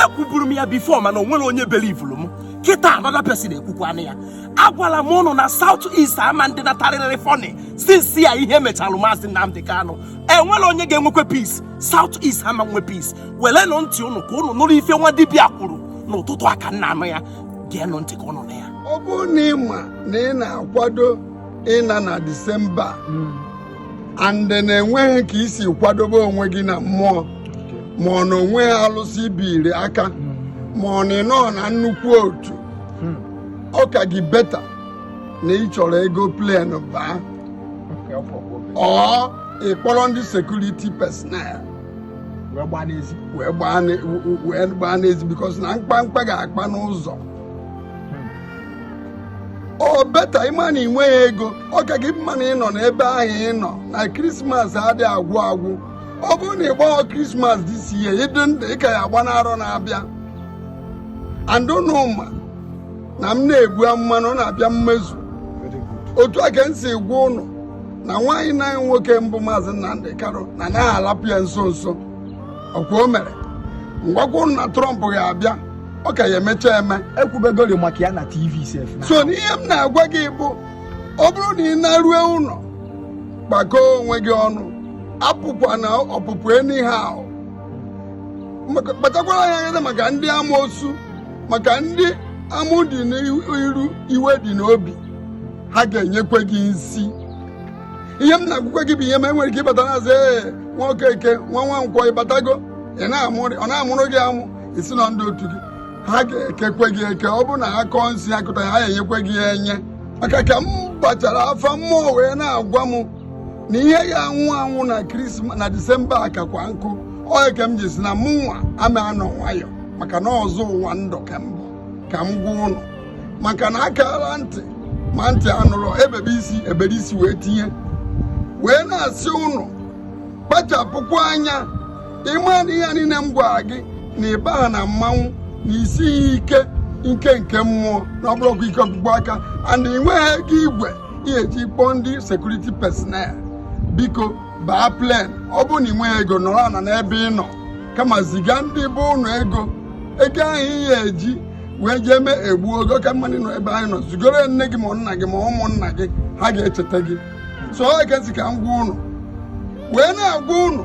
ekwuburu m ya before mana onwere onye believuru m kita another person ekwukwana ya agwala m unu na South East ama ndị natarịrị funny since ya ihe mechalụ Maazị Nnamdi Kanu enwere onye ga-enwekwe peace South East ama nwe peace welenụ ntị unu ka unu nụrụ ife nwa dibịa kwuru n'ụtụtụ aka nna anụ ya geenụ ntị ka unu na ya ọ bụ na ịma na ị na-akwado ịna na Disemba and na-enweghị ka isi kwadobe onwe gị na mmụọ ma ọ na onwe ha alụsị ibiri aka ma ọ na ịnọ na nnukwu otu ọ ka gị beta na ị chọrọ ego plen baa ọ ịkpọrọ ndị sekuriti personnel wee gbaa n'ezi because na mkpamkpa ga-akpa n'ụzọ ọ beta ịma na inweghị ego ọ ka gị mma na ịnọ n'ebe ahụ ịnọ na Krismas adịghị agwụ agwụ ọ bụrụ na ịgbaghọ Krismas this year ịdị ndụ ị ka ya agba n'arọ na-abịa andụnụma na m na-egbu amụma na ọ na-abịa mmezu otu a ka m si gwa ụnụ na nwaanyị na nwoke mbụ Maazị Nnamdi Kanu na anaghị alapụ ya nso nso ọkwa o mere ngwakwa ụnụ na Trump ga-abịa ọ ka ya emecha eme ekwubegori maka ya na TV sef so n'ihe m na-agwa gị bụ ọ bụrụ na ị na-arue ụlọ gbakọọ onwe gị ọnụ apụkwa na ọpụpụ anyhow kpachakwara anya maka ndị amoosu maka ndị amụ dị n'iru iwe dị n'obi ha ga-enyekwe gị nsi ihe m na-agwụkwe gị bụ ihe m enwere ike ịbata na azụ nwoke eke nwa nkwọ ịbatago ọ na-amụrụ gị amụ isi na ndị otu gị ha ga-ekekwe gị eke ọ bụ na ha kọọ nsị akụta ha enyekwe gị enye maka ka m bachara afa mmụọ wee na-agwa m na ihe ya anwụ na Krismas na Disemba akakwa nkụ ọ eke m ji si na mụnwa ama anọ nwayọ maka na ọzọ ụwa ndụ ka m gwa ụnụ maka na akala ntị ma ntị anụrụ ebere isi wee tinye wee na-asị ụnụ kpachapụkwa anya ịma na ihe niile m gwara gị na ịba ha na mmanwụ na isi ya ike nke mmụọ na ọbụrụkwa ike ọkpụkpụ aka and ịnweghị ego igwe eji kpọọ ndị sekuriti personnel biko baa plen ọ bụ na ịnweghị ego nọrọ ana n'ebe ị nọ kama ziga ndị bụ ụnụ ego ahụ ihe eji wee jee mee egbu ogo ka mmadụ nọ ebe anyị nọ zugoro nne gị ma nna gị ma ụmụnna gị ha ga-echeta gị so ọ ga-esi ka m gwa ụnụ wee na-agwa ụnụ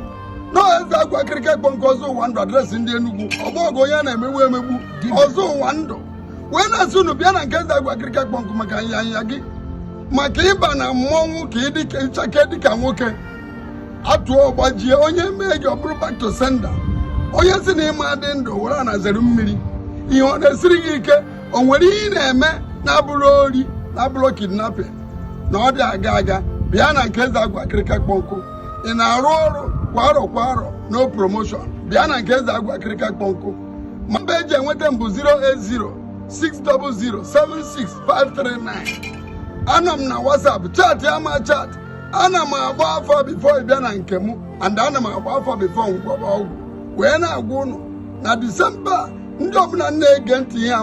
na eze agwa akịrịka kpọ nke ọzọ ụwa ndụ adresị ndị Enugu ọgbọgụ onye na-emegbu emegbu ọzọ ụwa ndụ wee na-asị ụnụ bịa na nke eze agwa akịrịka kpọ nkụ maka nyanya gị maka ịba na mmọnwụ ka ịchake dịka nwoke atụọ gbajie onye mee gị ọ bụrụ back to sender onye si na ịma dị ndụ were na zere mmiri ihe ọ na-esiri gị ike o nwere ihe ị na-eme na-abụrụ ori na-abụrụ kidnapping na ọ dị aga bịa na nke eze agwa akịrịka kpọ nkụ ị na-arụ ọrụ kwa arọ no promotion bịa na nke eze agwa akịrịka kpọ nkụ ma mba eji enweta mbụ 08060076539 ana m na WhatsApp chat ya ma chat ana m agba afọ bifo bịa na nke m and ana m agba afọ bifo ngwọba ọgwụ wee na-agwa ụnụ na Disemba ndị ọbụla na-ege ntị ya